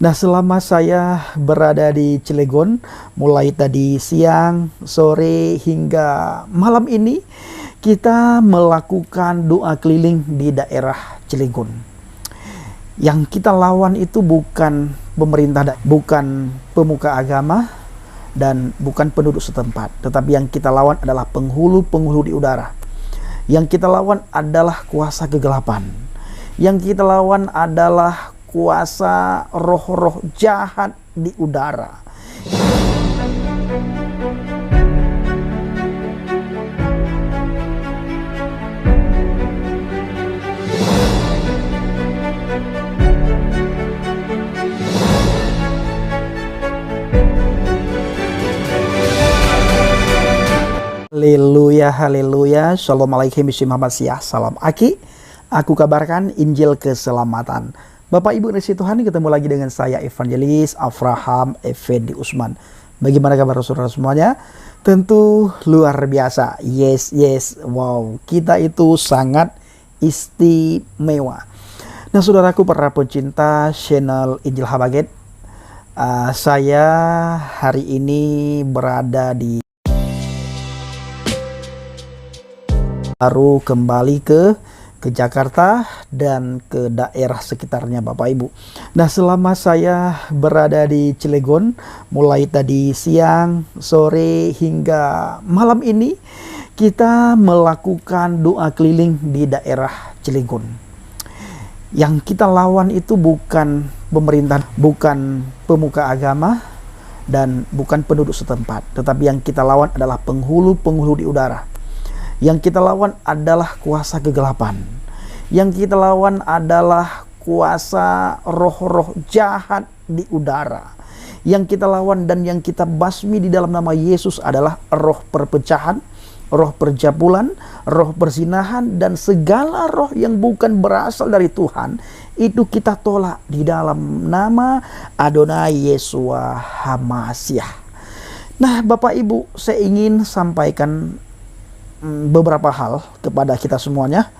Nah, selama saya berada di Cilegon, mulai tadi siang, sore, hingga malam ini, kita melakukan doa keliling di daerah Cilegon. Yang kita lawan itu bukan pemerintah, bukan pemuka agama, dan bukan penduduk setempat. Tetapi yang kita lawan adalah penghulu-penghulu di udara. Yang kita lawan adalah kuasa kegelapan. Yang kita lawan adalah kuasa roh-roh jahat di udara. Haleluya, haleluya. Shalom alaikum bismillahirrahmanirrahim. Salam Aki. Aku kabarkan Injil keselamatan. Bapak Ibu Resi Tuhan, ketemu lagi dengan saya Evangelis Avraham Effendi Usman. Bagaimana kabar saudara semuanya? Tentu luar biasa. Yes. Wow, kita itu sangat istimewa. Nah, saudaraku para pencinta channel Injil Habaget, saya hari ini berada di baru kembali ke Jakarta dan ke daerah sekitarnya Bapak Ibu. Nah, selama saya berada di Cilegon, mulai tadi siang, sore, hingga malam ini, kita melakukan doa keliling di daerah Cilegon. Yang kita lawan itu bukan pemerintah, bukan pemuka agama, dan bukan penduduk setempat. Tetapi yang kita lawan adalah penghulu-penghulu di udara. Yang kita lawan adalah kuasa kegelapan. Yang kita lawan adalah kuasa roh-roh jahat di udara. Yang kita lawan dan yang kita basmi di dalam nama Yesus adalah roh perpecahan, roh perjabulan, roh perzinahan, dan segala roh yang bukan berasal dari Tuhan. Itu kita tolak di dalam nama Adonai Yeshua HaMashiach. Nah, Bapak Ibu, saya ingin sampaikan beberapa hal kepada kita semuanya.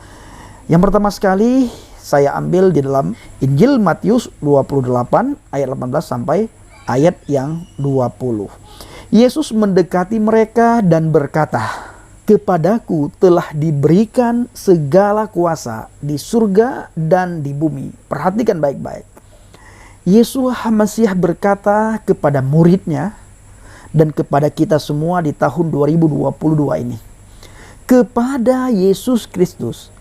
Yang pertama sekali saya ambil di dalam Injil Matius 28 ayat 18 sampai ayat yang 20. Yesus mendekati mereka dan berkata, "Kepadaku telah diberikan segala kuasa di surga dan di bumi." Perhatikan baik-baik. Yesus HaMashiach berkata kepada muridnya dan kepada kita semua di tahun 2022 ini. Kepada Yesus Kristus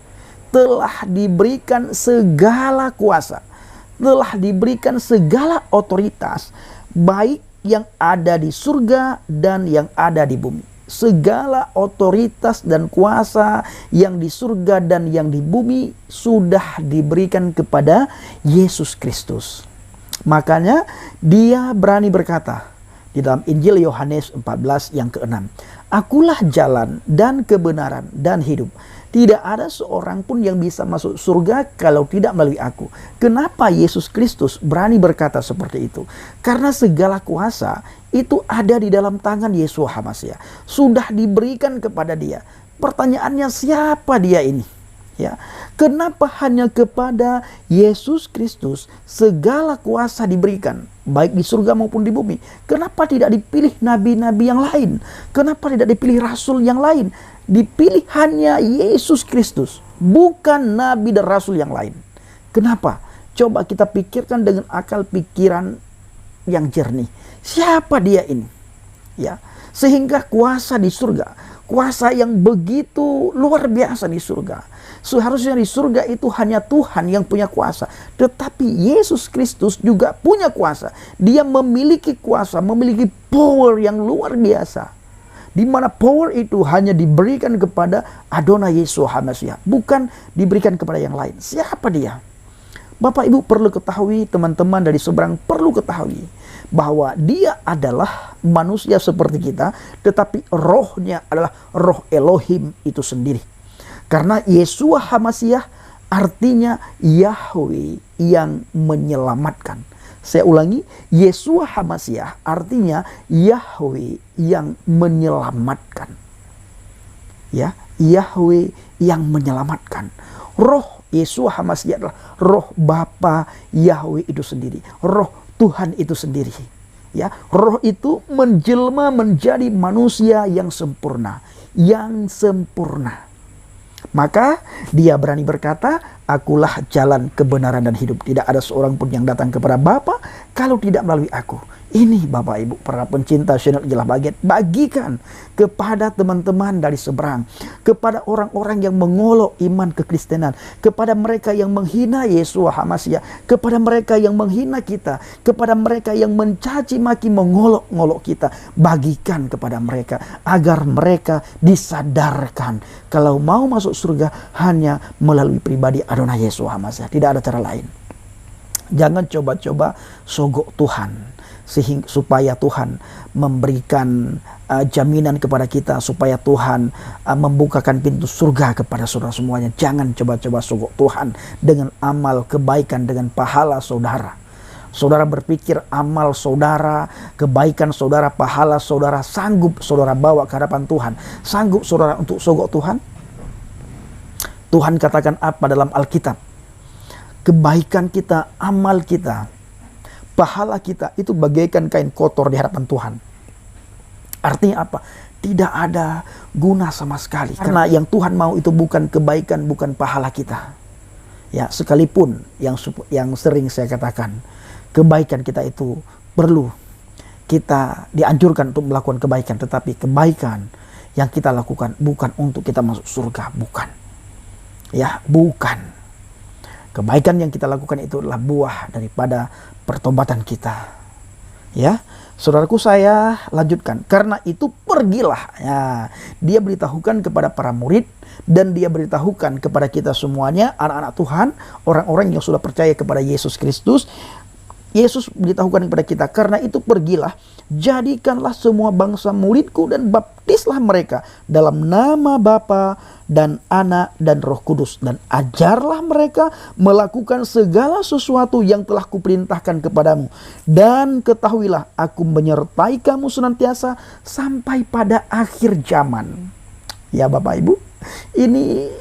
telah diberikan segala kuasa, telah diberikan segala otoritas, baik yang ada di surga dan yang ada di bumi. Segala otoritas dan kuasa yang di surga dan yang di bumi sudah diberikan kepada Yesus Kristus. Makanya dia berani berkata di dalam Injil Yohanes 14 yang ke-6, "Akulah jalan dan kebenaran dan hidup. Tidak ada seorang pun yang bisa masuk surga kalau tidak melalui aku." Kenapa Yesus Kristus berani berkata seperti itu? Karena segala kuasa itu ada di dalam tangan Yeshua HaMashiach. Sudah diberikan kepada dia. Pertanyaannya, siapa dia ini? Ya, kenapa hanya kepada Yesus Kristus segala kuasa diberikan, baik di surga maupun di bumi? Kenapa tidak dipilih nabi-nabi yang lain? Kenapa tidak dipilih rasul yang lain? Dipilih hanya Yesus Kristus, bukan nabi dan rasul yang lain. Kenapa? Coba kita pikirkan dengan akal pikiran yang jernih. Siapa dia ini? Ya, sehingga kuasa di surga, kuasa yang begitu luar biasa di surga. Seharusnya di surga itu hanya Tuhan yang punya kuasa. Tetapi Yesus Kristus juga punya kuasa. Dia memiliki kuasa, memiliki power yang luar biasa. Di mana power itu hanya diberikan kepada Adonai Yeshua HaMashiach, bukan diberikan kepada yang lain. Siapa dia? Bapak Ibu perlu ketahui, teman-teman dari seberang perlu ketahui bahwa dia adalah manusia seperti kita, tetapi rohnya adalah roh Elohim itu sendiri. Karena Yeshua HaMashiach artinya Yahweh yang menyelamatkan. Saya ulangi, Yeshua HaMashiach artinya Yahweh yang menyelamatkan. Ya, Yahweh yang menyelamatkan. Roh Yeshua HaMashiach adalah roh Bapa Yahweh itu sendiri. Roh Tuhan itu sendiri. Ya, roh itu menjelma menjadi manusia yang sempurna, Maka dia berani berkata, akulah jalan kebenaran dan hidup. Tidak ada seorang pun yang datang kepada Bapa kalau tidak melalui aku. Ini Bapak Ibu, para pencinta channel Injil Baget, bagikan kepada teman-teman dari seberang, kepada orang-orang yang mengolok iman kekristenan, kepada mereka yang menghina Yesua HaMasiah, kepada mereka yang menghina kita, kepada mereka yang mencaci maki, mengolok-ngolok kita. Bagikan kepada mereka agar mereka disadarkan kalau mau masuk surga hanya melalui pribadi Adonai Yesua HaMasiah. Tidak ada cara lain. Jangan coba-coba sogok Tuhan supaya Tuhan memberikan jaminan kepada kita, supaya Tuhan membukakan pintu surga kepada saudara semuanya. Jangan coba-coba sogok Tuhan dengan amal kebaikan, dengan pahala saudara. Saudara berpikir amal saudara, kebaikan saudara, pahala saudara sanggup saudara bawa ke hadapan Tuhan? Sanggup saudara untuk sogok Tuhan? Tuhan katakan apa dalam Alkitab? Kebaikan kita, amal kita, pahala kita itu bagaikan kain kotor di hadapan Tuhan. Artinya apa? Tidak ada guna sama sekali. Karena yang Tuhan mau itu bukan kebaikan, bukan pahala kita. Ya, sekalipun yang sering saya katakan, kebaikan kita itu perlu kita dianjurkan untuk melakukan kebaikan, tetapi kebaikan yang kita lakukan bukan untuk kita masuk surga, bukan. Ya, bukan. Kebaikan yang kita lakukan itu adalah buah daripada pertobatan kita. Ya, saudaraku, saya lanjutkan. Karena itu pergilah. Ya, dia beritahukan kepada para murid dan dia beritahukan kepada kita semuanya, anak-anak Tuhan, orang-orang yang sudah percaya kepada Yesus Kristus. Yesus beritahukan kepada kita, karena itu pergilah, jadikanlah semua bangsa muridku dan baptislah mereka dalam nama Bapa dan Anak dan Roh Kudus, dan ajarlah mereka melakukan segala sesuatu yang telah kuperintahkan kepadamu, dan ketahuilah aku menyertai kamu senantiasa sampai pada akhir zaman. Ya Bapak Ibu, ini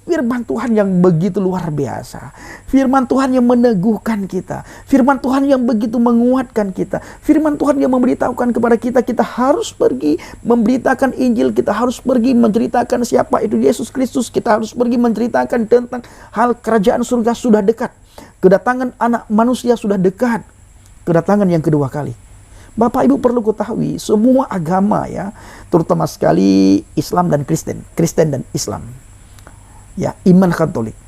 firman Tuhan yang begitu luar biasa. Firman Tuhan yang meneguhkan kita. Firman Tuhan yang begitu menguatkan kita. Firman Tuhan yang memberitahukan kepada kita, kita harus pergi memberitakan Injil. Kita harus pergi menceritakan siapa itu Yesus Kristus. Kita harus pergi menceritakan tentang hal kerajaan surga sudah dekat. Kedatangan anak manusia sudah dekat. Kedatangan yang kedua kali. Bapak Ibu perlu ketahui, semua agama ya, terutama sekali Islam dan Kristen dan Islam. Ya, iman Katolik,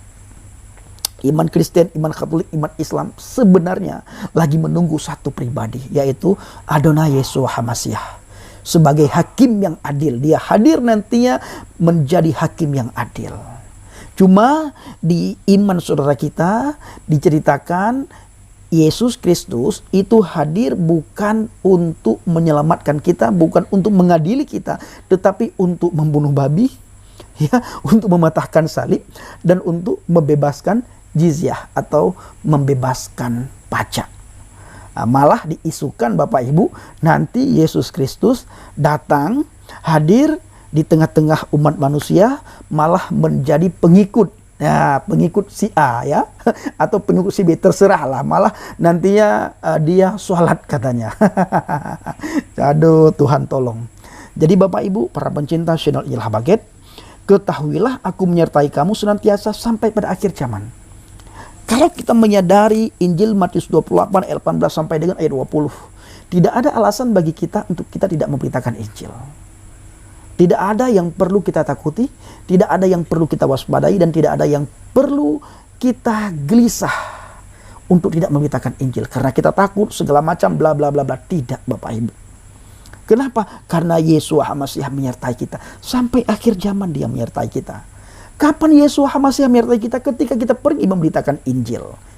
iman Kristen, iman Katolik, iman Islam sebenarnya lagi menunggu satu pribadi, yaitu Adonai Yesua HaMasiah sebagai hakim yang adil. Dia hadir nantinya menjadi hakim yang adil. Cuma di iman saudara kita diceritakan Yesus Kristus itu hadir bukan untuk menyelamatkan kita, bukan untuk mengadili kita, tetapi untuk membunuh babi, ya, untuk mematahkan salib, dan untuk membebaskan jizyah atau membebaskan pajak. Malah diisukan Bapak Ibu, nanti Yesus Kristus datang hadir di tengah-tengah umat manusia, malah menjadi pengikut. Ya, pengikut si A ya, atau pengikut si B, terserah lah. Malah nantinya dia sholat katanya. Aduh, Tuhan tolong. Jadi Bapak Ibu, para pencinta channel Injil Baget, ketahuilah aku menyertai kamu senantiasa sampai pada akhir zaman. Kalau kita menyadari Injil Matius 28 ayat 18 sampai dengan ayat 20, tidak ada alasan bagi kita untuk kita tidak memberitakan Injil. Tidak ada yang perlu kita takuti, tidak ada yang perlu kita waspadai, dan tidak ada yang perlu kita gelisah untuk tidak memberitakan Injil. Karena kita takut segala macam bla bla bla bla. Tidak Bapak Ibu. Kenapa? Karena Yesua HaMasiah menyertai kita. Sampai akhir zaman dia menyertai kita. Kapan Yesua HaMasiah menyertai kita? Ketika kita pergi memberitakan Injil.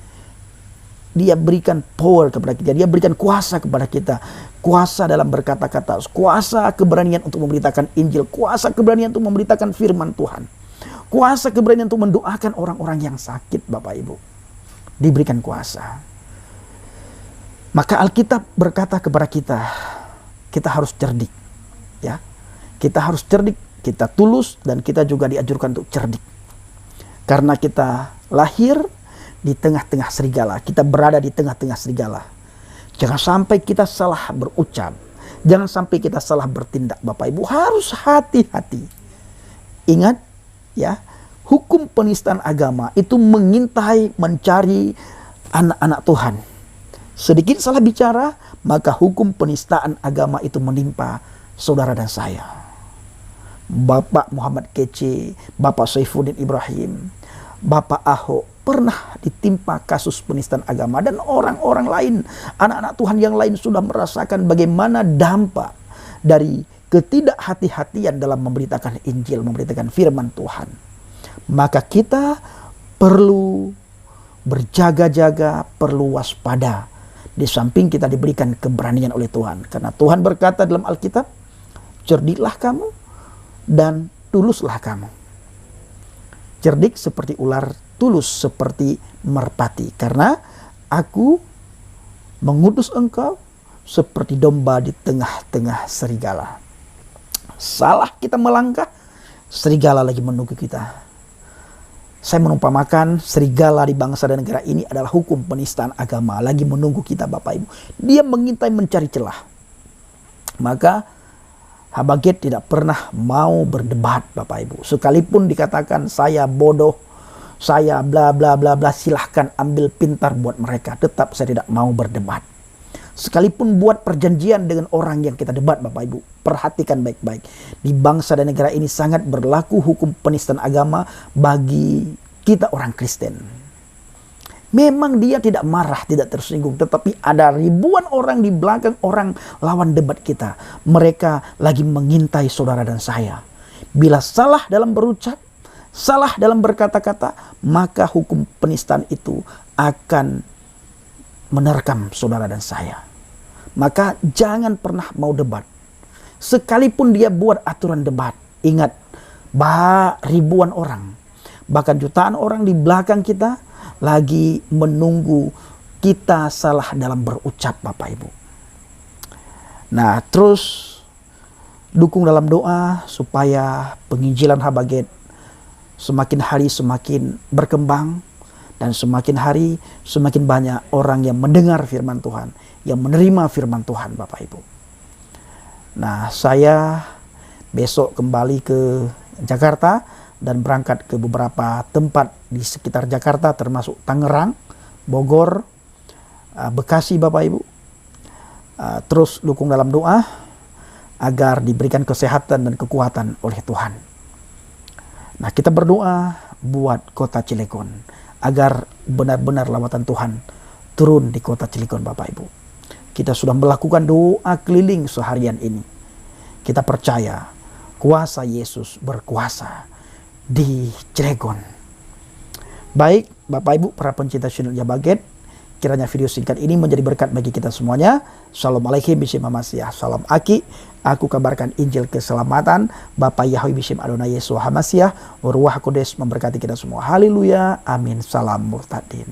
Dia berikan power kepada kita. Dia berikan kuasa kepada kita. Kuasa dalam berkata-kata. Kuasa keberanian untuk memberitakan Injil. Kuasa keberanian untuk memberitakan firman Tuhan. Kuasa keberanian untuk mendoakan orang-orang yang sakit Bapak Ibu. Diberikan kuasa. Maka Alkitab berkata kepada kita, kita harus cerdik. Ya, kita harus cerdik, kita tulus, dan kita juga dianjurkan untuk cerdik. Karena kita lahir di tengah-tengah serigala, kita berada di tengah-tengah serigala. Jangan sampai kita salah berucap. Jangan sampai kita salah bertindak, Bapak Ibu. Harus hati-hati. Ingat ya, hukum penistaan agama itu mengintai, mencari anak-anak Tuhan. Sedikit salah bicara, maka hukum penistaan agama itu menimpa saudara dan saya. Bapak Muhammad Kece, Bapak Saifuddin Ibrahim, Bapak Ahok pernah ditimpa kasus penistaan agama, dan orang-orang lain, anak-anak Tuhan yang lain sudah merasakan bagaimana dampak dari ketidakhati-hatian dalam memberitakan Injil, memberitakan firman Tuhan. Maka kita perlu berjaga-jaga, perlu waspada. Di samping kita diberikan keberanian oleh Tuhan, karena Tuhan berkata dalam Alkitab, cerdiklah kamu dan tuluslah kamu. Cerdik seperti ular, tulus seperti merpati, karena aku mengutus engkau seperti domba di tengah-tengah serigala. Salah kita melangkah, serigala lagi menunggu kita. Saya menumpamakan serigala di bangsa dan negara ini adalah hukum penistaan agama, lagi menunggu kita, Bapak Ibu. Dia mengintai, mencari celah. Maka Habaget tidak pernah mau berdebat, Bapak Ibu. Sekalipun dikatakan saya bodoh, saya bla bla bla bla, silahkan ambil pintar buat mereka. Tetap saya tidak mau berdebat. Sekalipun buat perjanjian dengan orang yang kita debat, Bapak Ibu, perhatikan baik-baik. Di bangsa dan negara ini sangat berlaku hukum penistaan agama bagi kita orang Kristen. Memang dia tidak marah, tidak tersinggung, tetapi ada ribuan orang di belakang orang lawan debat kita. Mereka lagi mengintai saudara dan saya. Bila salah dalam berucap, salah dalam berkata-kata, maka hukum penistaan itu akan menerkam saudara dan saya. Maka jangan pernah mau debat. Sekalipun dia buat aturan debat, ingat, ribuan orang, bahkan jutaan orang di belakang kita lagi menunggu kita salah dalam berucap, Bapak Ibu. Nah, terus dukung dalam doa supaya penginjilan Habaget semakin hari semakin berkembang, dan semakin hari semakin banyak orang yang mendengar firman Tuhan, yang menerima firman Tuhan, Bapak Ibu. Nah, saya besok kembali ke Jakarta dan berangkat ke beberapa tempat di sekitar Jakarta, termasuk Tangerang, Bogor, Bekasi, Bapak Ibu. Terus dukung dalam doa agar diberikan kesehatan dan kekuatan oleh Tuhan. Nah, kita berdoa buat kota Cilegon agar benar-benar lawatan Tuhan turun di kota Cilegon, Bapak Ibu. Kita sudah melakukan doa keliling seharian ini. Kita percaya kuasa Yesus berkuasa di Cilegon. Baik, Bapak Ibu para pencinta channel Habaget, kiranya video singkat ini menjadi berkat bagi kita semuanya. Assalamualaikum warahmatullahi wabarakatuh. Salam Aki, aku kabarkan Injil keselamatan. Bapak Yahweh Bishim Adonai Yesus Hamasiah, Ruach Kudus memberkati kita semua. Haleluya, amin. Salam murtadin.